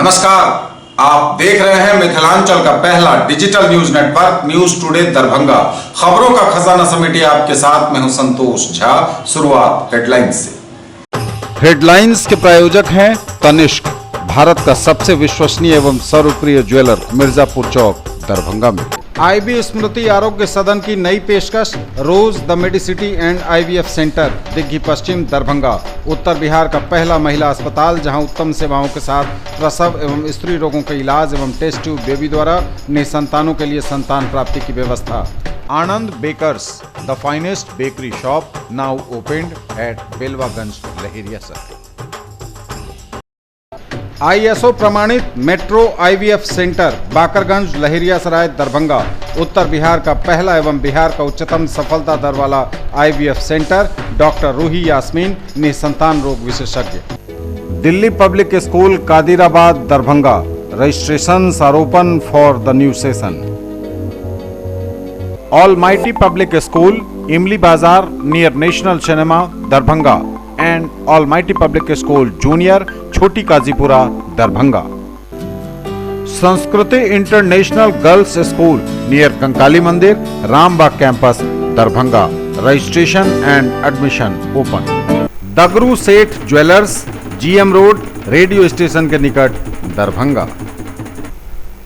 नमस्कार, आप देख रहे हैं मिथिलांचल का पहला digital news network news today Darbhanga. खबरों का खजाना समेटिए आपके साथ मैं हूं संतोष झा। शुरुआत हेडलाइंस से। हेडलाइंस के प्रायोजक हैं तनिष्क, भारत का सबसे विश्वसनीय एवं सर्वप्रिय ज्वेलर, मिर्जापुर चौक, दरभंगा में। आईबी स्मृति आरोग्य सदन की नई पेशकश, Rose the Medicity and IVF centre, Digghi Paschim, Darbhanga. उत्तर बिहार का पहला महिला अस्पताल जहां उत्तम सेवाओं के साथ प्रसव एवं स्त्री रोगों के इलाज एवं टेस्ट ट्यूब बेबी द्वारा निसंतानों के लिए संतान प्राप्ति की व्यवस्था। Anand bakers, the finest bakery shop, now opened at Belwaganj, Laheria circle. ISO प्रमाणित metro IVF centre, Bakarganj, Laheria Sarai, Darbhanga. उत्तर बिहार का पहला एवं बिहार का उच्चतम सफलता दर वाला IVF centre, doctor Ruhi Yasmin, निसंतान रोग विशेषज्ञ। Delhi public school, Kadirabad, Darbhanga. Registration are open for the new session. Almighty public school, Imli Bazaar near national cinema, Darbhanga, and almighty public school junior, छोटी Kazipura, Darbhanga. Sanskriti international girls school near Kankali Mandir, Rambagh campus, Darbhanga. Registration and admission open. Dagru Seth jewellers, GM road, radio station के निकट, Darbhanga.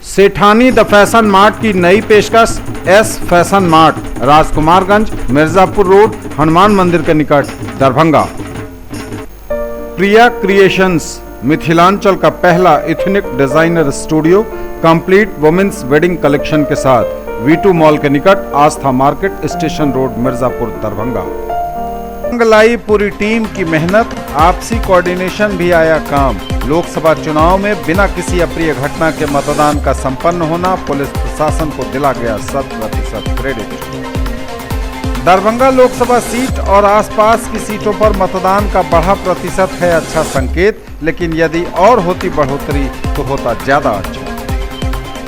Sethani the fashion mart की नई पेशकश, S fashion mart, Rajkumarganj, Mirzapur road, Hanuman मंदिर के निकट, Darbhanga. Priya creations, Mithilanchal का पहला ethnic designer studio, complete women's wedding collection के साथ, वी2 मॉल के निकट, Aastha market, station road, Mirzapur, Darbhanga. लाई पूरी टीम की मेहनत, आपसी कोऑर्डिनेशन भी आया काम। लोकसभा चुनाव में बिना किसी अप्रिय घटना के मतदान का संपन्न होना, पुलिस प्रशासन को दिला गया 100% क्रेडिट। दरभंगा लोकसभा सीट और आसपास की सीटों पर मतदान का बढ़ा प्रतिशत है अच्छा संकेत, लेकिन यदि और होती बढ़ोतरी तो होता ज्यादा अच्छा।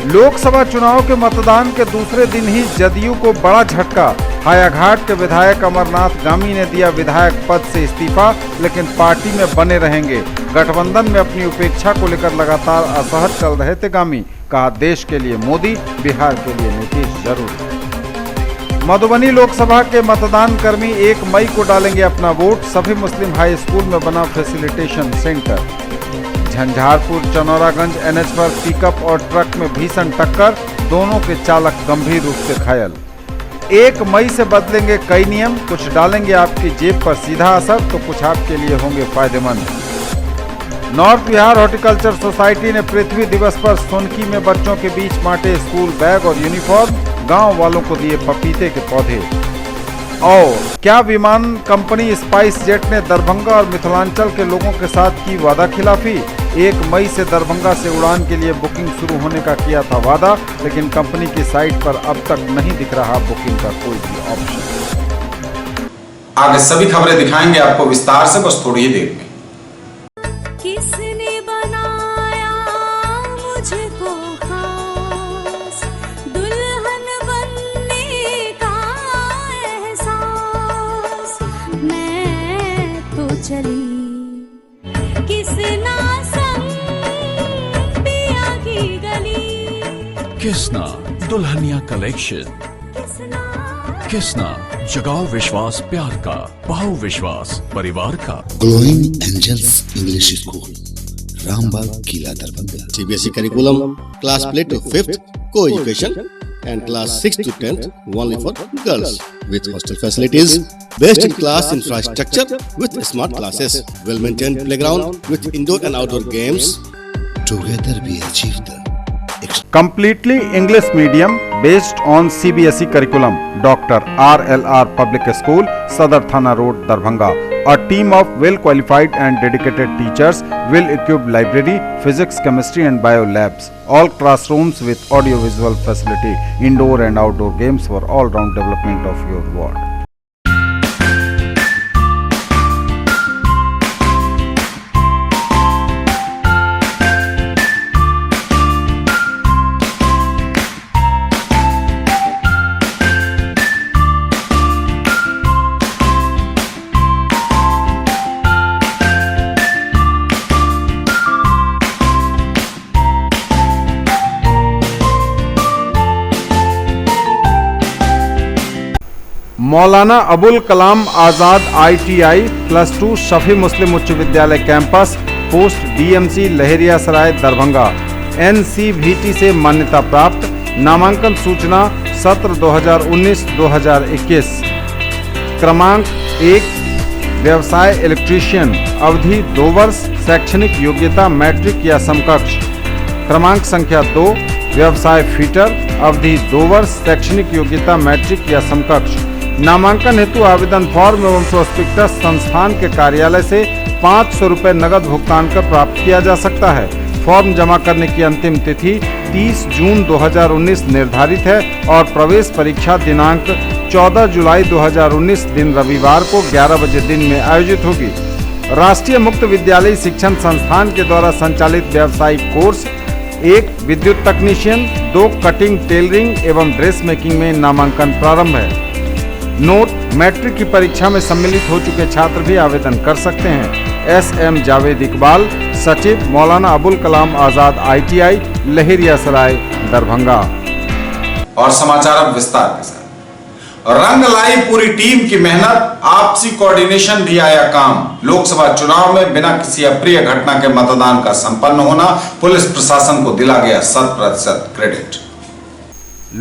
लोकसभा चुनाव के मतदान के दूसरे दिन ही जदयू को बड़ा झटका। हायाघाट के विधायक अमरनाथ गामी ने दिया विधायक पद से इस्तीफा, लेकिन पार्टी में बने रहेंगे। गठबंधन में अपनी उपेक्षा को लेकर लगातार असहज चल रहे थे गामी। कहा, देश के लिए मोदी, बिहार के लिए नीतीश जरूर। मधुबनी लोकसभा के मतदान कर्मी 1 मई को डालेंगे अपना वोट। सभी मुस्लिम हाई स्कूल में बना facilitation centre. Jhanjharpur Chanauraganj NH पर पिकअप और ट्रक में भीषण टक्कर, दोनों के चालक गंभीर रूप से घायल। 1 मई से बदलेंगे कई नियम, कुछ डालेंगे आपकी जेब पर सीधा असर तो कुछ आपके लिए होंगे फायदेमंद। नॉर्थ बिहार हॉर्टिकल्चर सोसाइटी ने पृथ्वी दिवस पर सोनकी में बच्चों के बीच बांटे स्कूल बैग और यूनिफॉर्म, गांव वालों को दिए पपीते के पौधे। और क्या विमान कंपनी स्पाइस जेट ने दरभंगा और मिथिलांचल के लोगों के साथ की वादा खिलाफी? 1 मई से दरभंगा से उड़ान के लिए बुकिंग शुरू होने का किया था वादा, लेकिन कंपनी की साइट पर अब तक नहीं दिख रहा बुकिंग का कोई भी ऑप्शन। आगे सभी खबरें दिखाएंगे आपको विस्तार से, बस थोड़ी ही देर में। किसने बनाया मुझको खास, दुल्हन बनने का एहसास, मैं तो चली किसना संग पिया की गली। किसना दुल्हनिया कलेक्शन, किसना जगाओ विश्वास प्यार का, पाओ विश्वास परिवार का। Glowing angels English school, Rambagh, Kila, Darbhanga. CBSE curriculum, class play to 5th, co-education, and class 6th to 10th only for girls, with hostel facilities, best in class infrastructure with smart classes, well maintained playground with indoor and outdoor games. Together we achieve the Completely English medium based on CBSE curriculum. Dr. RLR Public School, Sadar Thana Road, Darbhanga. A team of well-qualified and dedicated teachers, well-equipped library, physics, chemistry and bio labs. All classrooms with audio-visual facility, indoor and outdoor games for all-round development of your ward. Maulana Abul Kalam Azad ITI +2 Shafi मुस्लिम उच्च विद्यालय campus post DMC Laheriasarai Darbhanga NCVT से मान्यता प्राप्त। नामांकन सूचना सत्र 2019-2021। क्रमांक 1 व्यवसाय इलेक्ट्रीशियन, अवधि 2 वर्ष, शैक्षणिक योग्यता मैट्रिक या समकक्ष। क्रमांक संख्या 2 व्यवसाय फिटर, अवधि 2 वर्ष, शैक्षणिक योग्यता मैट्रिक या समकक्ष। नामांकन हेतु आवेदन फॉर्म एवं प्रोस्पेक्टस संस्थान के कार्यालय से 500 रुपये नगद भुगतान कर प्राप्त किया जा सकता है। फॉर्म जमा करने की अंतिम तिथि 30 जून 2019 निर्धारित है और प्रवेश परीक्षा दिनांक 14 जुलाई 2019 दिन रविवार को 11 बजे दिन में आयोजित होगी। राष्ट्रीय मुक्त विद्यालय शिक्षण संस्थान के द्वारा संचालित व्यावसायिक कोर्स 1 विद्युत तकनीशियन, 2 कटिंग टेलरिंग एवं ड्रेस मेकिंग में नामांकन प्रारंभ है। नोट: मैट्रिक की परीक्षा में सम्मिलित हो चुके छात्र भी आवेदन कर सकते हैं। SM जावेद इकबाल, सचिव, मौलाना अबुल कलाम आजाद ITI लहेरियासराय दरभंगा। और समाचार अब विस्तार के साथ। रंग लाई पूरी टीम की मेहनत, आपसी कोऑर्डिनेशन भी आया काम। लोकसभा चुनाव में बिना किसी अप्रिय घटना के मतदान का संपन्न होना, पुलिस प्रशासन को दिला गया 100% क्रेडिट।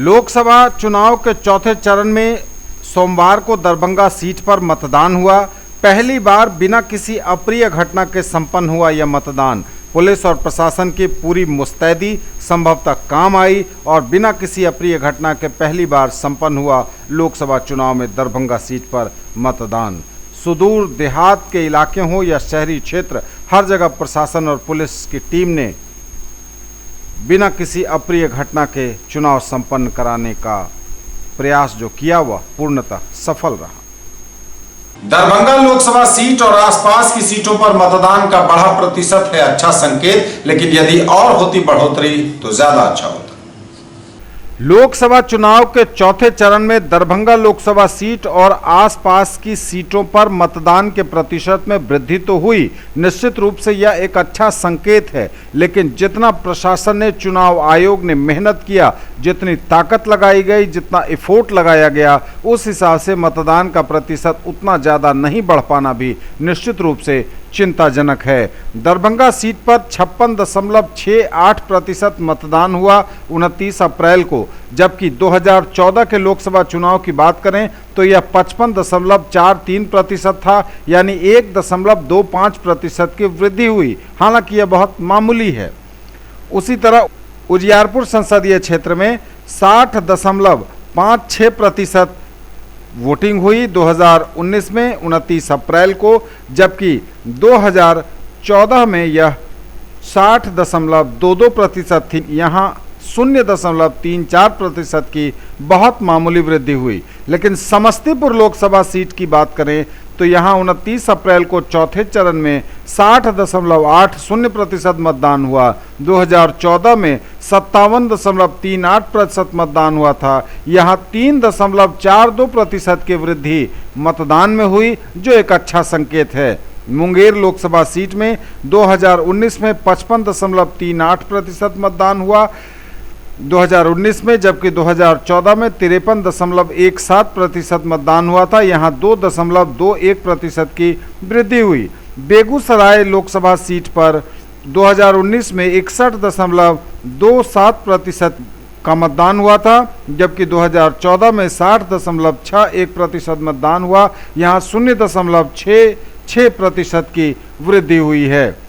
लोकसभा चुनाव के चौथे चरण में सोमवार को दरभंगा सीट पर मतदान हुआ। पहली बार बिना किसी अप्रिय घटना के संपन्न हुआ यह मतदान। पुलिस और प्रशासन की पूरी मुस्तैदी संभवतः काम आई और बिना किसी अप्रिय घटना के पहली बार संपन्न हुआ लोकसभा चुनाव में दरभंगा सीट पर मतदान। सुदूर देहात के इलाके हों या शहरी क्षेत्र, हर जगह प्रशासन और पुलिस की टीम ने बिना किसी अप्रिय घटना के चुनाव संपन्न कराने का प्रयास जो किया वह पूर्णतः सफल रहा। दरभंगा लोकसभा सीट और आसपास की सीटों पर मतदान का बढ़ा प्रतिशत है अच्छा संकेत, लेकिन यदि और होती बढ़ोतरी तो ज्यादा अच्छा होता। लोकसभा चुनाव के चौथे चरण में दरभंगा लोकसभा सीट और आसपास की सीटों पर मतदान के प्रतिशत में वृद्धि तो हुई, निश्चित रूप से यह एक अच्छा संकेत है। लेकिन जितना प्रशासन ने, चुनाव आयोग ने मेहनत किया, जितनी ताकत लगाई गई, जितना एफोर्ट लगाया गया, उस हिसाब से मतदान का प्रतिशत उतना ज़्यादा नहीं बढ़ पाना भी निश्चित रूप से चिंताजनक है। दरभंगा सीट पर 56.68% मतदान हुआ 29 अप्रैल को, जबकि 2014 के लोकसभा चुनाव की बात करें तो यह 55.43% था, यानी 1.25% की वृद्धि हुई। हालांकि यह बहुत मामूली है। उसी तरह उजियारपुर संसदीय क्षेत्र में 60.56% वोटिंग हुई 2019 में 29 अप्रैल को, जबकि 2014 में यह 60.22% थी। यहाँ 0.34% की बहुत मामूली वृद्धि हुई। लेकिन समस्तीपुर लोकसभा सीट की बात करें तो यहाँ 29 अप्रैल को चौथे चरण में 60.80% मतदान हुआ। 2014 में 57.38% मतदान हुआ था। यहाँ 3.42% की वृद्धि मतदान में हुई, जो एक अच्छा संकेत है। मुंगेर लोकसभा सीट में 2019 में 55.38% मतदान हुआ 2019 में, जबकि 2014 में 53.17% मतदान हुआ था। यहाँ 2.21% की वृद्धि हुई। बेगूसराय लोकसभा सीट पर 2019 में 61.27% का मतदान हुआ था, जबकि 2014 में 60.61% मतदान हुआ। यहाँ 0.66% की वृद्धि हुई है।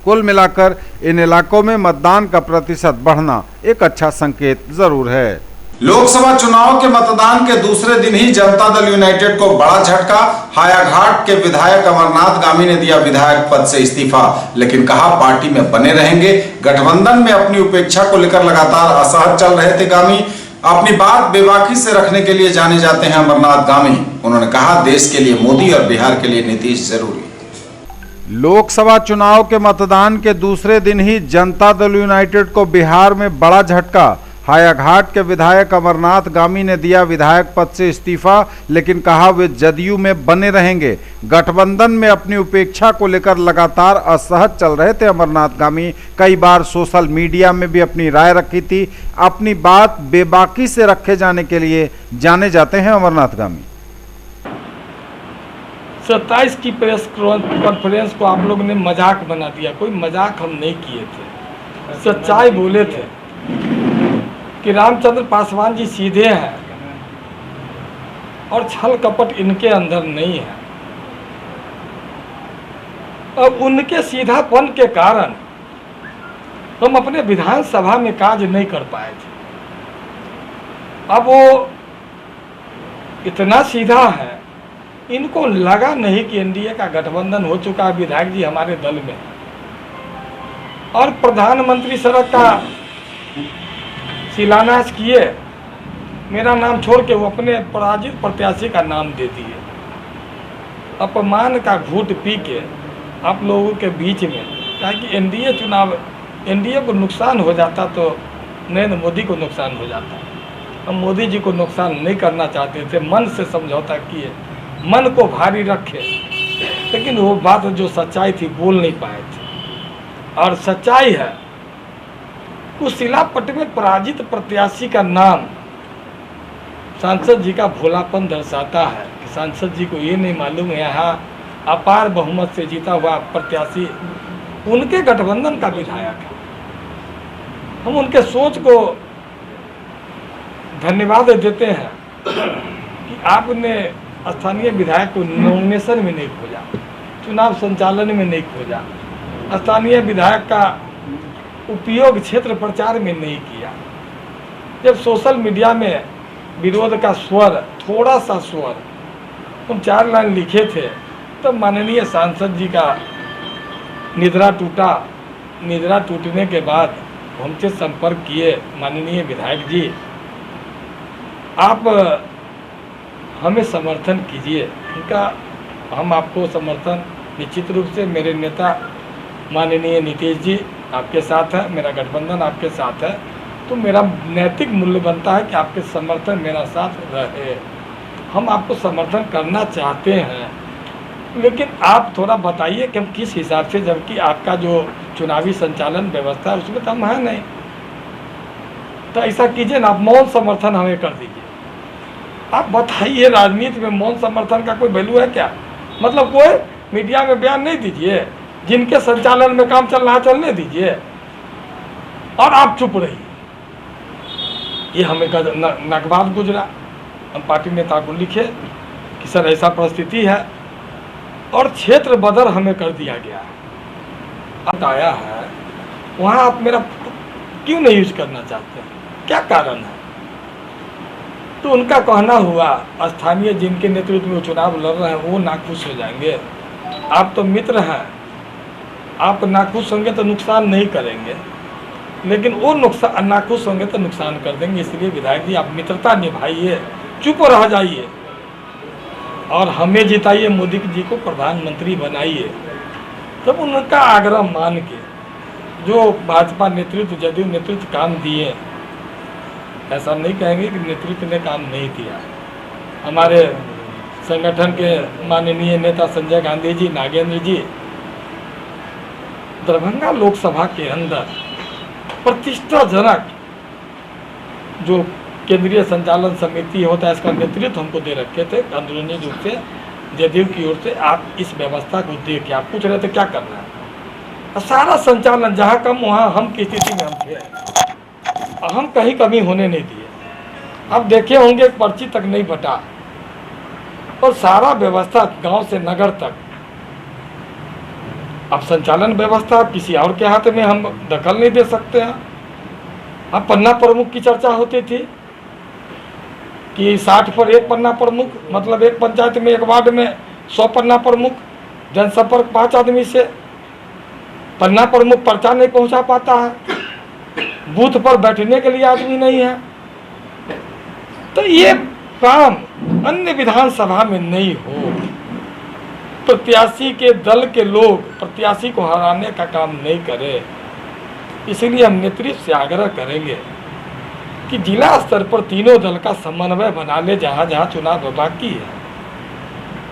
कुल मिलाकर इन इलाकों में मतदान का प्रतिशत बढ़ना एक अच्छा संकेत जरूर है। लोकसभा चुनाव के मतदान के दूसरे दिन ही जनता दल यूनाइटेड को बड़ा झटका। हायाघाट के विधायक अमरनाथ गामी ने दिया विधायक पद से इस्तीफा, लेकिन कहा पार्टी में बने रहेंगे। गठबंधन में अपनी उपेक्षा को लेकर लगातार असहज चल रहे थे गामी। अपनी बात बेबाकी से रखने के लिए जाने जाते हैं अमरनाथ गामी। उन्होंने कहा देश के लिए मोदी और बिहार के लिए नीतीश जरूरी। लोकसभा चुनाव के मतदान के दूसरे दिन ही जनता दल यूनाइटेड को बिहार में बड़ा झटका। हायाघाट के विधायक अमरनाथ गामी ने दिया विधायक पद से इस्तीफा, लेकिन कहा वे जदयू में बने रहेंगे। गठबंधन में अपनी उपेक्षा को लेकर लगातार असहज चल रहे थे अमरनाथ गामी। कई बार सोशल मीडिया में भी अपनी राय रखी थी। अपनी बात बेबाकी से रखे जाने के लिए जाने जाते हैं अमरनाथ गामी। 27 की प्रेस कॉन्फ्रेंस को आप लोग ने मजाक बना दिया। कोई मजाक हम नहीं किए थे, सच्चाई बोले थे कि रामचंद्र पासवान जी सीधे हैं और छल कपट इनके अंदर नहीं है। अब उनके सीधापन के कारण हम अपने विधानसभा में काज नहीं कर पाए थे। अब वो इतना सीधा है, इनको लगा नहीं कि एनडीए का गठबंधन हो चुका है। विधायक जी हमारे दल में और प्रधानमंत्री सड़क का शिलान्यास किए, मेरा नाम छोड़ के वो अपने पराजित प्रत्याशी का नाम दे दिए। अपमान का घूंट पी के आप लोगों के बीच में, ताकि एनडीए चुनाव, एनडीए को नुकसान हो जाता तो नरेंद्र मोदी को नुकसान हो जाता। हम मोदी जी को नुकसान नहीं करना चाहते थे, मन से समझौता किए, मन को भारी रखे, लेकिन वो बात जो सच्चाई थी बोल नहीं पाए थे। और सच्चाई है, उस शिलापट में पराजित प्रत्याशी का नाम सांसद जी का भोलापन दर्शाता है कि सांसद जी को ये नहीं मालूम है यहाँ अपार बहुमत से जीता हुआ प्रत्याशी उनके गठबंधन का विधायक है। हम उनके सोच को धन्यवाद देते हैं कि आपने स्थानीय विधायक को नॉमिनेशन में नहीं खोजा, चुनाव संचालन में नहीं खोजा, स्थानीय विधायक का उपयोग क्षेत्र प्रचार में नहीं किया। जब सोशल मीडिया में विरोध का स्वर, थोड़ा सा स्वर, उन 4 लाइन लिखे थे, तब माननीय सांसद जी का निद्रा टूटा। निद्रा टूटने के बाद हमसे संपर्क किए, माननीय विधायक जी आप हमें समर्थन कीजिए। उनका हम आपको समर्थन निश्चित रूप से, मेरे नेता माननीय नीतीश जी आपके साथ है, मेरा गठबंधन आपके साथ है, तो मेरा नैतिक मूल्य बनता है कि आपके समर्थन मेरा साथ रहे। हम आपको समर्थन करना चाहते हैं, लेकिन आप थोड़ा बताइए कि हम किस हिसाब से, जबकि आपका जो चुनावी संचालन व्यवस्था है उसमें तो हम है नहीं। तो ऐसा कीजिए ना, आप मौन समर्थन हमें कर दीजिए। आप बताइए, राजनीति में मौन समर्थन का कोई वैल्यू है क्या? मतलब कोई मीडिया में बयान नहीं दीजिए, जिनके संचालन में काम चल रहा है चलने दीजिए, और आप चुप रहिए। ये हमें नकबात गुजरा। हम पार्टी नेता को लिखे कि सर ऐसा परिस्थिति है, और क्षेत्र बदर हमें कर दिया गया है। अब आया है वहाँ आप मेरा क्यों नहीं यूज करना चाहते हैं, क्या कारण है? तो उनका कहना हुआ स्थानीय जिनके नेतृत्व में चुनाव लड़ रहे हैं वो नाखुश हो जाएंगे। आप तो मित्र हैं, आप नाखुश होंगे तो नुकसान नहीं करेंगे, लेकिन वो नुकसान नाखुश होंगे तो नुकसान कर देंगे। इसलिए विधायक जी आप मित्रता निभाइए, चुप रह जाइए और हमें जिताइए, मोदी जी को प्रधानमंत्री बनाइए। तब उनका आग्रह मान के जो भाजपा नेतृत्व, जदयू नेतृत्व काम दिए, ऐसा नहीं कहेंगे कि नेतृत्व ने काम नहीं दिया। हमारे संगठन के माननीय नेता संजय गांधी जी, नागेंद्र जी दरभंगा लोकसभा के अंदर प्रतिष्ठाजनक जो केंद्रीय संचालन समिति होता है, इसका नेतृत्व हमको दे रखे थे अंदरूनी रूप से जदयू की ओर से। आप इस व्यवस्था को देख के आप पूछ रहे थे क्या करना है, सारा संचालन जहाँ कम वहाँ हम की स्थिति में हम थे, हम कहीं कमी होने नहीं दिए। अब देखे होंगे पर्ची तक नहीं बटा, और सारा व्यवस्था गांव से नगर तक। अब संचालन व्यवस्था किसी और के हाथ में हम दखल नहीं दे सकते हैं। अब पन्ना प्रमुख की चर्चा होती थी कि 60 पर 1 पन्ना प्रमुख, मतलब एक पंचायत में, एक वार्ड में 100 पन्ना प्रमुख, जनसंपर्क 5 आदमी से। पन्ना प्रमुख पर्चा नहीं पहुंचा पाता है, बूथ पर बैठने के लिए आदमी नहीं है। तो ये काम अन्य विधानसभा में नहीं हो, प्रत्याशी के दल के लोग प्रत्याशी को हराने का काम नहीं करे। इसलिए हम नेतृत्व से आग्रह करेंगे कि जिला स्तर पर तीनों दल का समन्वय बना ले जहाँ जहाँ चुनाव बाकी है,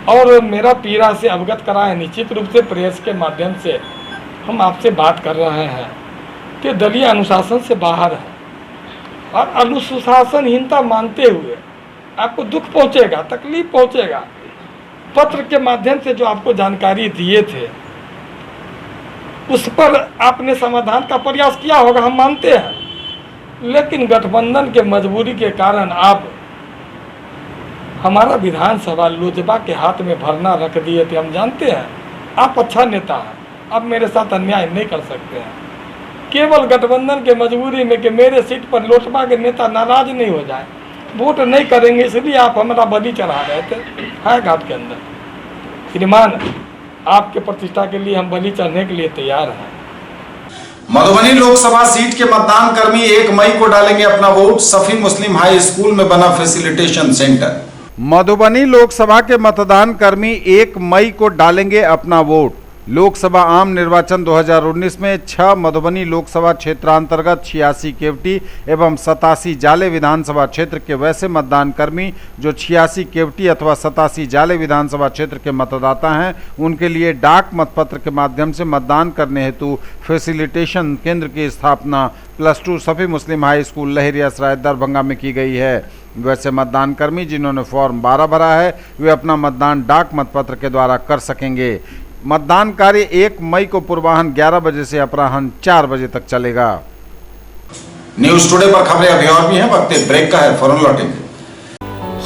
और मेरा पीड़ा से अवगत कराएं। निश्चित रूप से प्रेस के माध्यम से हम आपसे बात कर रहे हैं कि दलीय अनुशासन से बाहर है, और अनुशासनहीनता मानते हुए आपको दुख पहुंचेगा, तकलीफ पहुंचेगा। पत्र के माध्यम से जो आपको जानकारी दिए थे उस पर आपने समाधान का प्रयास किया होगा, हम मानते हैं, लेकिन गठबंधन के मजबूरी के कारण आप हमारा विधानसभा लोजपा के हाथ में भरना रख दिए थे। हम जानते हैं आप अच्छा नेता हैं, आप मेरे साथ अन्याय नहीं कर सकते हैं। केवल गठबंधन के मजबूरी में कि मेरे सीट पर लोजपा के नेता नाराज नहीं हो जाए, वोट नहीं करेंगे, इसलिए आप हमारा बलि चढ़ा रहे थे हाय घाट के अंदर। श्रीमान, आपके प्रतिष्ठा के लिए हम बलि चढ़ने के लिए तैयार हैं। मधुबनी लोकसभा सीट के मतदान कर्मी 1 मई को डालेंगे अपना वोट। सफी मुस्लिम हाई स्कूल में बना फैसिलिटेशन सेंटर। मधुबनी लोकसभा के मतदान कर्मी 1 मई को डालेंगे अपना वोट। लोकसभा आम निर्वाचन 2019 में 6 मधुबनी लोकसभा क्षेत्रांतर्गत 86 केवटी एवं 87 जाले विधानसभा क्षेत्र के वैसे मतदान कर्मी जो 86 केवटी अथवा 87 जाले विधानसभा क्षेत्र के मतदाता हैं, उनके लिए डाक मतपत्र के माध्यम से मतदान करने हेतु फैसिलिटेशन केंद्र की स्थापना +2 सफी मुस्लिम हाई स्कूल लहरिया सराय दरभंगा में की गई है। वैसे मतदान कर्मी जिन्होंने फॉर्म 12 भरा है वे अपना मतदान डाक मतपत्र के द्वारा कर सकेंगे। मतदान कार्य 1 मई को पूर्वाह्न 11 बजे से अपराह्न 4 बजे तक चलेगा। न्यूज टुडे पर खबरें अभी और भी हैं, वक्त एक ब्रेक का है, फौरन लौटेंगे।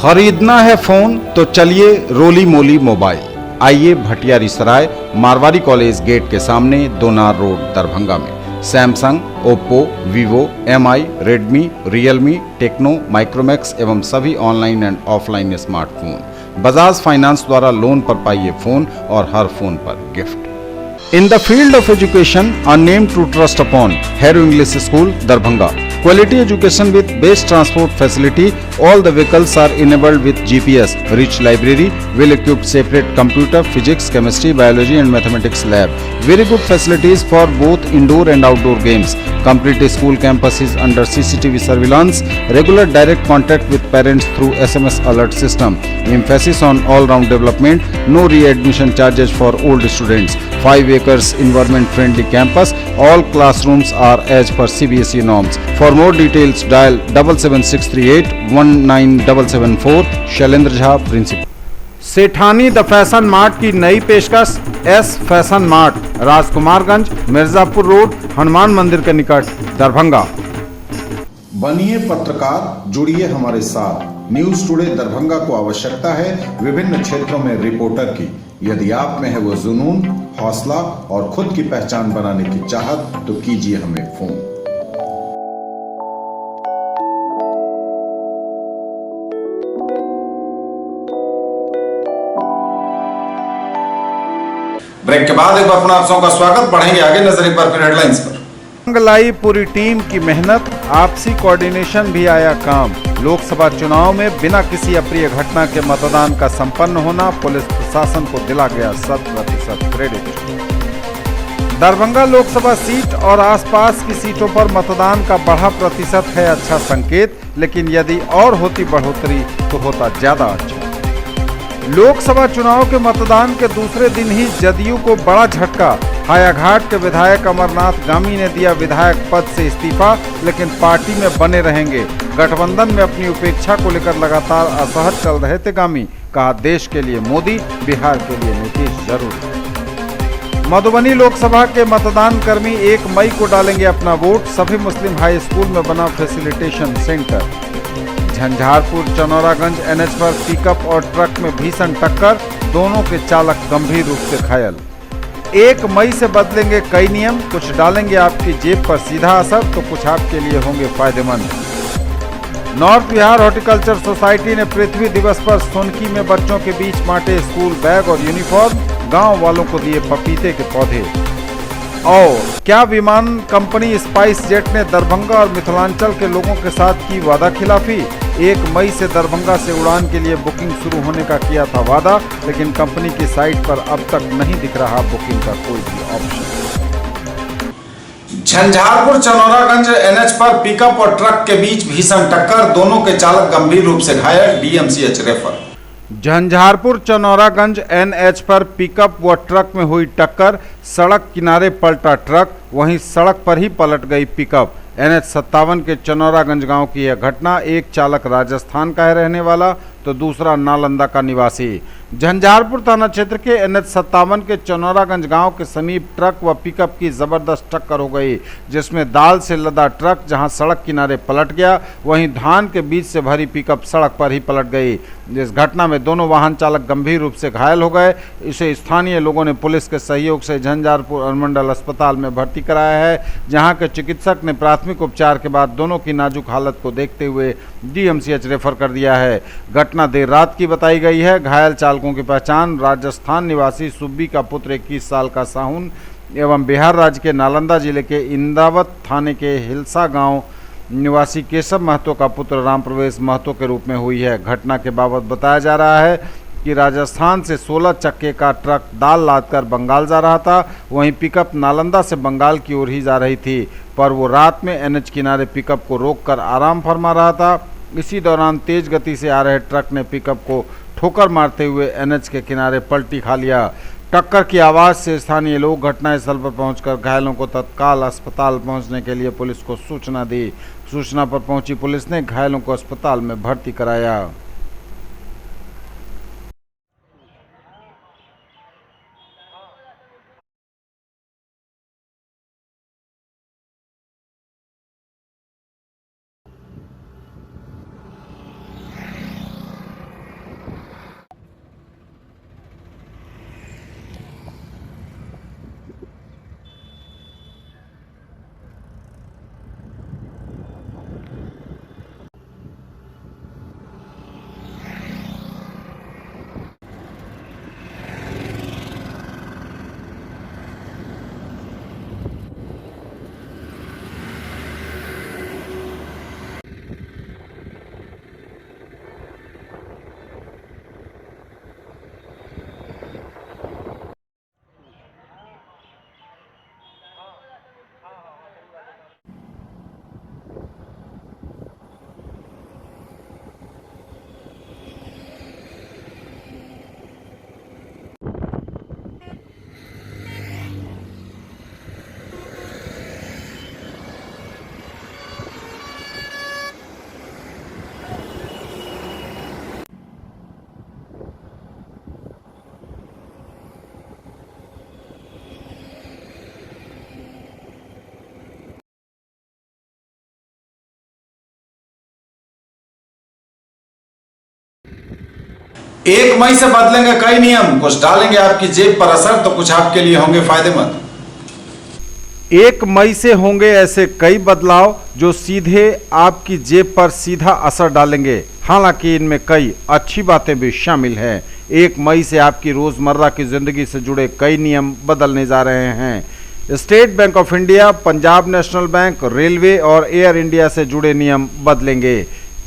खरीदना है फोन तो चलिए रोली मोली मोबाइल। आइए भटियारी सराय मारवाड़ी कॉलेज गेट के सामने दोनार रोड दरभंगा में Samsung, Oppo, Vivo, MI, Redmi, Realme, Tecno, Micromax एवं सभी online and offline smartphone Bajaj finance द्वारा लोन पर पाइए फोन और हर फोन पर gift. In the field of education a name to trust upon, Harrow English school Darbhanga. Quality education with best transport facility. All the vehicles are enabled with GPS. Rich library, well-equipped separate computer, physics, chemistry, biology and mathematics lab. Very good facilities for both indoor and outdoor games. Complete school campus is under CCTV surveillance. Regular direct contact with parents through SMS alert system. Emphasis on all-round development. No readmission charges for old students. 5 acres environment-friendly campus. All classrooms are as per CBSE norms. For more details, dial 77638 19774. Shailendra Jha, principal. Sethani the fashion mart की नई पेशकश S fashion mart, Rajkumarganj, Mirzapur road, Hanuman मंदिर के निकट, दरभंगा। बनिए पत्रकार, जुड़िए हमारे साथ। न्यूज टुडे दरभंगा को आवश्यकता है विभिन्न क्षेत्रों में रिपोर्टर की। यदि आप में है वो जुनून, हौसला और खुद की पहचान बनाने की चाहत, तो कीजिए हमें फोन। ब्रेक के बाद एक बार पुनः आप सबका स्वागत। बढ़ेंगे आगे, नजर एक बार फिर हेडलाइंस पर। लाई पूरी टीम की मेहनत, आपसी कोऑर्डिनेशन भी आया काम। लोकसभा चुनाव में बिना किसी अप्रिय घटना के मतदान का संपन्न होना, पुलिस प्रशासन को दिला गया 100% क्रेडिट। दरभंगा लोकसभा सीट और आसपास की सीटों पर मतदान का बढ़ा प्रतिशत है अच्छा संकेत, लेकिन यदि और होती बढ़ोतरी तो होता ज्यादा अच्छा। लोकसभा चुनाव के मतदान के दूसरे दिन ही जदयू को बड़ा झटका। हायाघाट के विधायक अमरनाथ गामी ने दिया विधायक पद से इस्तीफा, लेकिन पार्टी में बने रहेंगे। गठबंधन में अपनी उपेक्षा को लेकर लगातार असहज चल रहे थे गामी। कहा, देश के लिए मोदी, बिहार के लिए नीतीश जरूरी। मधुबनी लोकसभा के मतदान कर्मी 1 मई को डालेंगे अपना वोट। सभी मुस्लिम हाई स्कूल में बना facilitation centre. Jhanjharpur Chanauraganj NH पर पिकअप और ट्रक में भीषण टक्कर, दोनों के चालक गंभीर रूप से घायल। 1 मई से बदलेंगे कई नियम, कुछ डालेंगे आपकी जेब पर सीधा असर तो कुछ आपके लिए होंगे फायदेमंद। नॉर्थ बिहार हॉर्टिकल्चर सोसाइटी ने पृथ्वी दिवस पर सोनकी में बच्चों के बीच बांटे स्कूल बैग और यूनिफॉर्म, गांव वालों को दिए पपीते के पौधे। और क्या विमान कंपनी स्पाइस जेट ने दरभंगा और मिथिलांचल के लोगों के साथ की वादा खिलाफी? 1 मई से दरभंगा से उड़ान के लिए बुकिंग शुरू होने का किया था वादा, लेकिन कंपनी की साइट पर अब तक नहीं दिख रहा बुकिंग का कोई भी ऑप्शन। झंझारपुर चनौरागंज एनएच पर पिकअप और ट्रक के बीच भीषण टक्कर, दोनों के चालक गंभीर रूप से घायल, DMCH refer. Jhanjharpur Chanauraganj NH पर पिकअप व ट्रक में हुई टक्कर, सड़क किनारे पलटा ट्रक, वहीं सड़क पर ही पलट गई पिकअप। एनएच 57 के चनौरागंज गांव की यह घटना, एक चालक राजस्थान का है रहने वाला तो दूसरा नालंदा का निवासी। झंझारपुर थाना क्षेत्र के एनएच 57 के चनौरागंज गांव के समीप ट्रक व पिकअप की जबरदस्त टक्कर हो गई, जिसमें दाल से लदा ट्रक जहां सड़क किनारे पलट गया, वहीं धान के बीज से भरी पिकअप सड़क पर ही पलट गई। इस घटना में दोनों वाहन चालक गंभीर रूप से घायल हो गए। इसे स्थानीय लोगों ने पुलिस के सहयोग से झंझारपुर अनुमंडल अस्पताल में भर्ती कराया है, जहां के चिकित्सक ने प्राथमिक उपचार के बाद दोनों की नाजुक हालत को देखते हुए डीएमसीएच रेफर कर दिया है। घटना देर रात की बताई गई है। घायल चालकों की पहचान राजस्थान निवासी सुब्बी का पुत्र 21 साल का साहुन एवं बिहार राज्य के नालंदा जिले के इंद्रावत थाने के हिलसा गांव निवासी केशव महतो का पुत्र राम प्रवेश महतो के रूप में हुई है। घटना के बाबत बताया जा रहा है कि राजस्थान से 16 चक्के का ट्रक दाल लादकर बंगाल जा रहा था, वहीं पिकअप नालंदा से बंगाल की ओर ही जा रही थी, पर वो रात में एनएच किनारे पिकअप को रोककर आराम फरमा रहा था। इसी दौरान तेज गति से आ रहे ट्रक ने पिकअप को ठोकर मारते हुए एनएच के किनारे पलटी खा लिया। टक्कर की आवाज़ से स्थानीय लोग घटनास्थल पर पहुंचकर घायलों को तत्काल अस्पताल पहुंचने के लिए पुलिस को सूचना दी। सूचना पर पहुंची पुलिस ने घायलों को अस्पताल में भर्ती कराया। एक मई से बदलेंगे कई नियम, कुछ डालेंगे आपकी जेब पर असर तो कुछ आपके लिए होंगे फायदेमंद। 1 मई से होंगे ऐसे कई बदलाव जो सीधे आपकी जेब पर सीधा असर डालेंगे। हालांकि इनमें कई अच्छी बातें भी शामिल हैं। 1 मई से आपकी रोजमर्रा की जिंदगी से जुड़े कई नियम बदलने जा रहे हैं। State bank of India, Punjab national bank, railway और एयर इंडिया से जुड़े नियम बदलेंगे।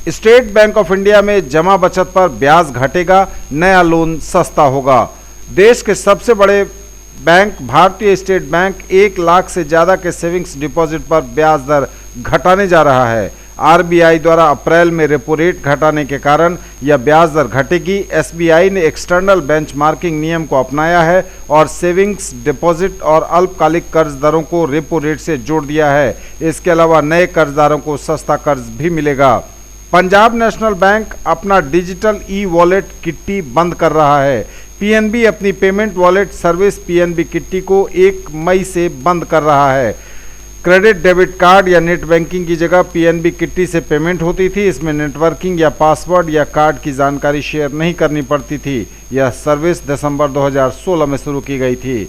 स्टेट बैंक ऑफ इंडिया में जमा बचत पर ब्याज घटेगा, नया लोन सस्ता होगा। देश के सबसे बड़े बैंक भारतीय स्टेट बैंक 1 लाख से ज़्यादा के सेविंग्स डिपॉजिट पर ब्याज दर घटाने जा रहा है। आरबीआई द्वारा अप्रैल में रेपो रेट घटाने के कारण यह ब्याज दर घटेगी। एसबीआई ने एक्सटर्नल बेंचमार्किंग नियम को अपनाया है और सेविंग्स डिपॉजिट और अल्पकालिक कर्ज दरों को रेपो रेट से जोड़ दिया है। इसके अलावा नए कर्जदारों को सस्ता कर्ज भी मिलेगा। पंजाब नेशनल बैंक अपना डिजिटल ई वॉलेट किट्टी बंद कर रहा है। पीएनबी अपनी payment wallet service PNB kitty को 1 मई से बंद कर रहा है। क्रेडिट डेबिट कार्ड या नेट बैंकिंग की जगह पीएनबी किट्टी से पेमेंट होती थी। इसमें नेटवर्किंग या पासवर्ड या कार्ड की जानकारी शेयर नहीं करनी पड़ती थी। यह सर्विस दिसंबर 2016 में शुरू की गई थी।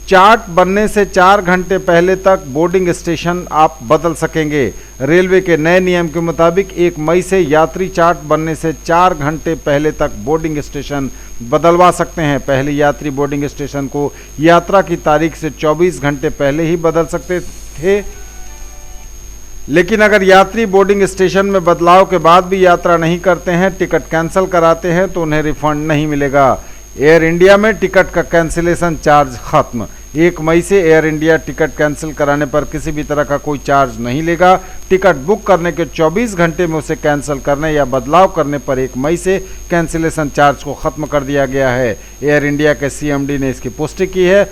चार्ट बनने से 4 घंटे पहले तक बोर्डिंग स्टेशन आप बदल सकेंगे। रेलवे के नए नियम के मुताबिक 1 मई से यात्री चार्ट बनने से 4 घंटे पहले तक बोर्डिंग स्टेशन बदलवा सकते हैं। पहले यात्री बोर्डिंग स्टेशन को यात्रा की तारीख से 24 घंटे पहले ही बदल सकते थे, लेकिन अगर यात्री बोर्डिंग स्टेशन में बदलाव के बाद भी यात्रा नहीं करते हैं, टिकट कैंसिल कराते हैं तो उन्हें रिफंड नहीं मिलेगा। एयर इंडिया में टिकट का कैंसिलेशन चार्ज खत्म। 1 मई से एयर इंडिया टिकट कैंसिल कराने पर किसी भी तरह का कोई चार्ज नहीं लेगा। टिकट बुक करने के 24 घंटे में उसे कैंसिल करने या बदलाव करने पर 1 मई से कैंसिलेशन चार्ज को खत्म कर दिया गया है। एयर इंडिया के सीएमडी ने इसकी पुष्टि की है।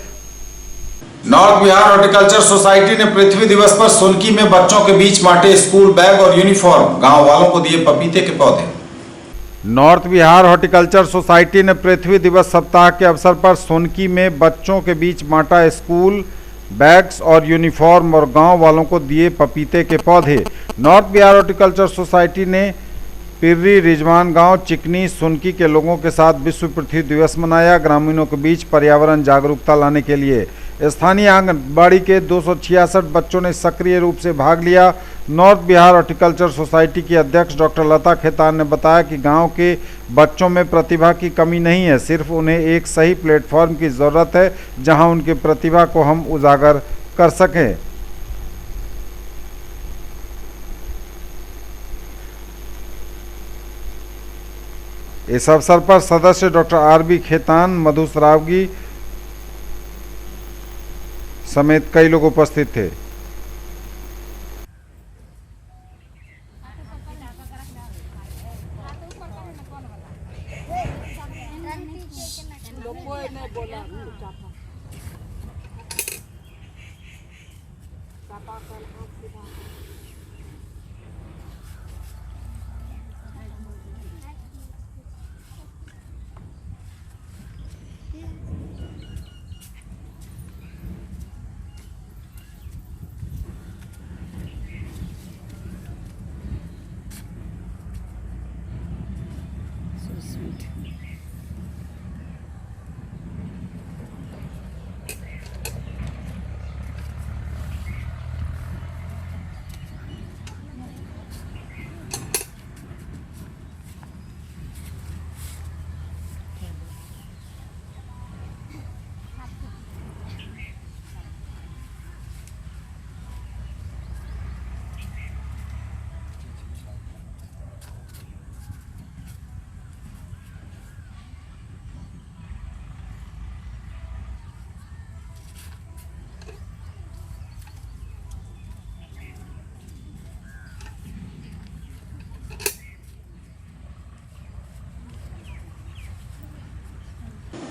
नॉर्थ बिहार हॉर्टिकल्चर सोसाइटी ने पृथ्वी दिवस पर सोनकी में बच्चों के बीच बांटे स्कूल बैग और यूनिफॉर्म, गांव वालों को दिए पपीते के पौधे। नॉर्थ बिहार हॉर्टिकल्चर सोसाइटी ने पृथ्वी दिवस सप्ताह के अवसर पर सोनकी में बच्चों के बीच बांटा स्कूल बैग्स और यूनिफॉर्म और गांव वालों को दिए पपीते के पौधे। नॉर्थ बिहार हॉर्टिकल्चर सोसाइटी ने पिर्री रिजवान गांव चिकनी सोनकी के लोगों के साथ विश्व पृथ्वी दिवस मनाया। ग्रामीणों के बीच पर्यावरण जागरूकता लाने के लिए स्थानीय आंगनबाड़ी के 266 बच्चों ने सक्रिय रूप से भाग लिया। नॉर्थ बिहार हॉर्टिकल्चर सोसाइटी की अध्यक्ष डॉक्टर लता खेतान ने बताया कि गांव के बच्चों में प्रतिभा की कमी नहीं है, सिर्फ उन्हें एक सही प्लेटफॉर्म की ज़रूरत है जहां उनकी प्रतिभा को हम उजागर कर सकें। इस अवसर पर सदस्य डॉक्टर आरबी खेतान, मधु सरावगी समेत कई लोग उपस्थित थे।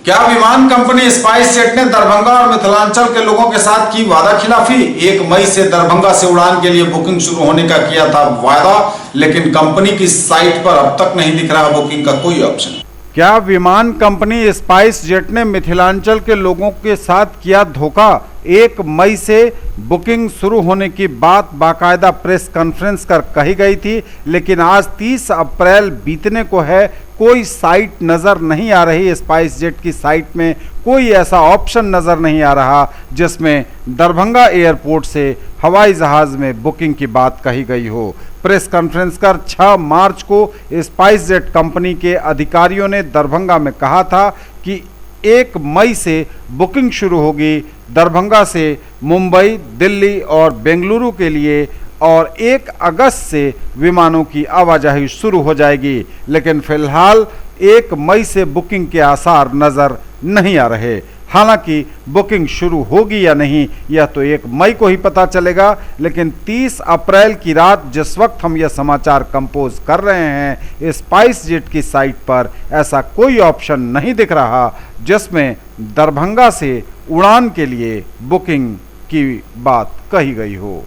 क्या विमान कंपनी स्पाइस जेट ने दरभंगा और मिथिलांचल के लोगों के साथ की वादा खिलाफी? 1 मई से दरभंगा से उड़ान के लिए बुकिंग शुरू होने का किया था वादा, लेकिन कंपनी की साइट पर अब तक नहीं दिख रहा बुकिंग का कोई ऑप्शन। क्या विमान कंपनी स्पाइस जेट ने मिथिलांचल के लोगों के साथ किया धोखा? 1 मई से बुकिंग शुरू होने की बात बाकायदा प्रेस कॉन्फ्रेंस कर कही गई थी, लेकिन आज 30 अप्रैल बीतने को है, कोई साइट नज़र नहीं आ रही। स्पाइस जेट की साइट में कोई ऐसा ऑप्शन नज़र नहीं आ रहा जिसमें दरभंगा एयरपोर्ट से हवाई जहाज़ में बुकिंग की बात कही गई हो। प्रेस कॉन्फ्रेंस कर 6 मार्च को स्पाइस जेट कंपनी के अधिकारियों ने दरभंगा में कहा था कि 1 मई से बुकिंग शुरू होगी दरभंगा से मुंबई, दिल्ली और बेंगलुरु के लिए, और 1 अगस्त से विमानों की आवाजाही शुरू हो जाएगी। लेकिन फिलहाल 1 मई से बुकिंग के आसार नज़र नहीं आ रहे। हालांकि बुकिंग शुरू होगी या नहीं यह तो 1 मई को ही पता चलेगा, लेकिन 30 अप्रैल की रात जिस वक्त हम यह समाचार कंपोज कर रहे हैं, स्पाइस जेट की साइट पर ऐसा कोई ऑप्शन नहीं दिख रहा जिसमें दरभंगा से उड़ान के लिए बुकिंग की बात कही गई हो।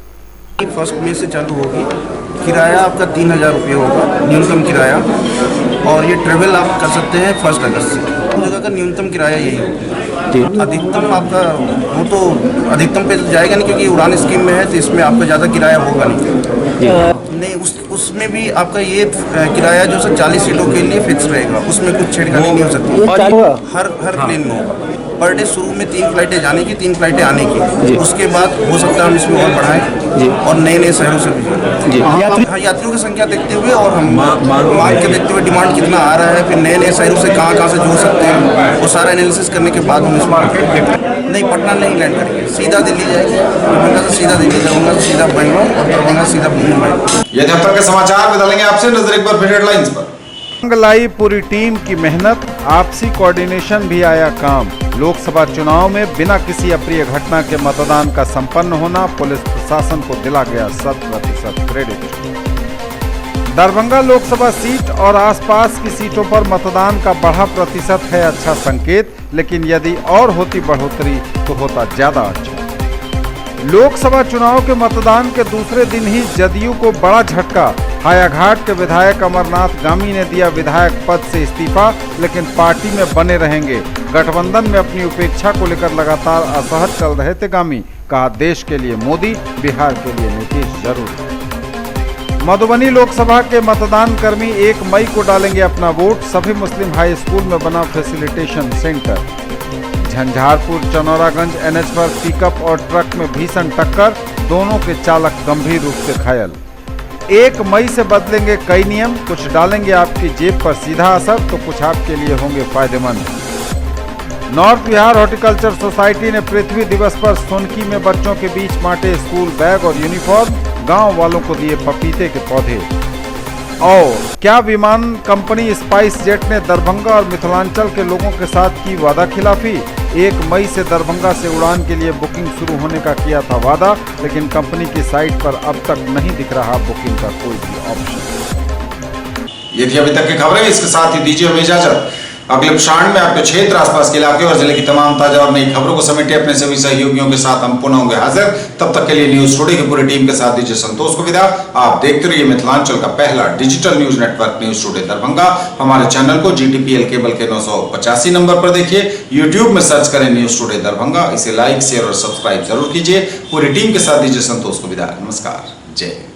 1 मई से चालू होगी। किराया आपका 3000 रुपये होगा न्यूनतम किराया, और ये ट्रेवल आप कर सकते हैं 1 अगस्त से। उस जगह का न्यूनतम किराया यही होगा। अधिकतम आपका वो तो अधिकतम पे जाएगा नहीं, क्योंकि उड़ान स्कीम में है, तो इसमें आपका ज़्यादा किराया होगा नहीं। उसमें भी आपका ये किराया जो है 40 सीटों के लिए फिक्स रहेगा, उसमें कुछ छेड़खानी नहीं हो सकती। हर प्लेन में होगा। पर डे शुरू में 3 फ्लाइटें जाने की, 3 फ्लाइटें आने की, उसके बाद हो सकता है हम इसमें और बढ़ाएं और नए शहरों से भी। यात्रियों की संख्या देखते हुए और हम मांग के देखते हुए डिमांड कितना आ रहा है, फिर नए शहरों से कहाँ से जोड़ सकते हैं, वो सारा एनालिसिस करने के बाद हम इसमें नहीं, पटना नहीं लैंड करेंगे, सीधा दिल्ली जाएंगे, दरभंगा से सीधा दिल्ली, दरभंगा से सीधा बेंगलोर और दरभंगा से सीधा मुंबई। ये थे अब तक के समाचार। बदलेंगे आपसे नजर एक बार फिर हेडलाइंस पर। लाई पूरी टीम की मेहनत, आपसी कोऑर्डिनेशन भी आया काम। लोकसभा चुनाव में बिना किसी अप्रिय घटना के मतदान का संपन्न होना पुलिस प्रशासन को दिला गया 100% क्रेडिट। दरभंगा लोकसभा सीट और आसपास की सीटों पर मतदान का बढ़ा प्रतिशत है अच्छा संकेत, लेकिन यदि और होती बढ़ोतरी तो होता ज्यादा अच्छा। लोकसभा चुनाव के मतदान के दूसरे दिन ही जदयू को बड़ा झटका। हायाघाट के विधायक अमरनाथ गामी ने दिया विधायक पद से इस्तीफा, लेकिन पार्टी में बने रहेंगे। गठबंधन में अपनी उपेक्षा को लेकर लगातार असहज चल रहे थे गामी। कहा देश के लिए मोदी, बिहार के लिए नीतीश जरूर। मधुबनी लोकसभा के मतदान कर्मी 1 मई को डालेंगे अपना वोट। सभी मुस्लिम हाई स्कूल में बना facilitation centre. Jhanjharpur Chanauraganj NH पर पिकअप और ट्रक में भीषण टक्कर, दोनों के चालक गंभीर रूप से घायल। 1 मई से बदलेंगे कई नियम, कुछ डालेंगे आपकी जेब पर सीधा असर तो कुछ आपके लिए होंगे फायदेमंद। नॉर्थ बिहार हॉर्टिकल्चर सोसाइटी ने पृथ्वी दिवस पर सोनकी में बच्चों के बीच बांटे स्कूल बैग और यूनिफॉर्म, गांव वालों को दिए पपीते के पौधे। और क्या विमान कंपनी स्पाइस जेट ने दरभंगा और मिथिलांचल के लोगों के साथ की वादा खिलाफी? 1 मई से दरभंगा से उड़ान के लिए बुकिंग शुरू होने का किया था वादा, लेकिन कंपनी की साइट पर अब तक नहीं दिख रहा बुकिंग का कोई भी ऑप्शन। ये थी अभी तक की खबरें। इसके साथ ही दीजिए हमें इजाजत। अगले प्रसारण में आपके क्षेत्र, आसपास के इलाके और जिले की तमाम ताजा और नई खबरों को समेटे अपने सभी सहयोगियों के साथ हम पुनः होंगे हाजिर। तब तक के लिए न्यूज टुडे की पूरी टीम के साथ दीजिए संतोष को विदा। आप देखते रहिए मिथिलांचल का पहला digital news network news today Darbhanga. हमारे चैनल को GTPL केबल के 985 नंबर पर देखिए। यूट्यूब में सर्च करें न्यूज टुडे दरभंगा। इसे लाइक, शेयर और सब्सक्राइब जरूर कीजिए। पूरी टीम के साथ दीजिए संतोष को विदा। नमस्कार, जय हिंद।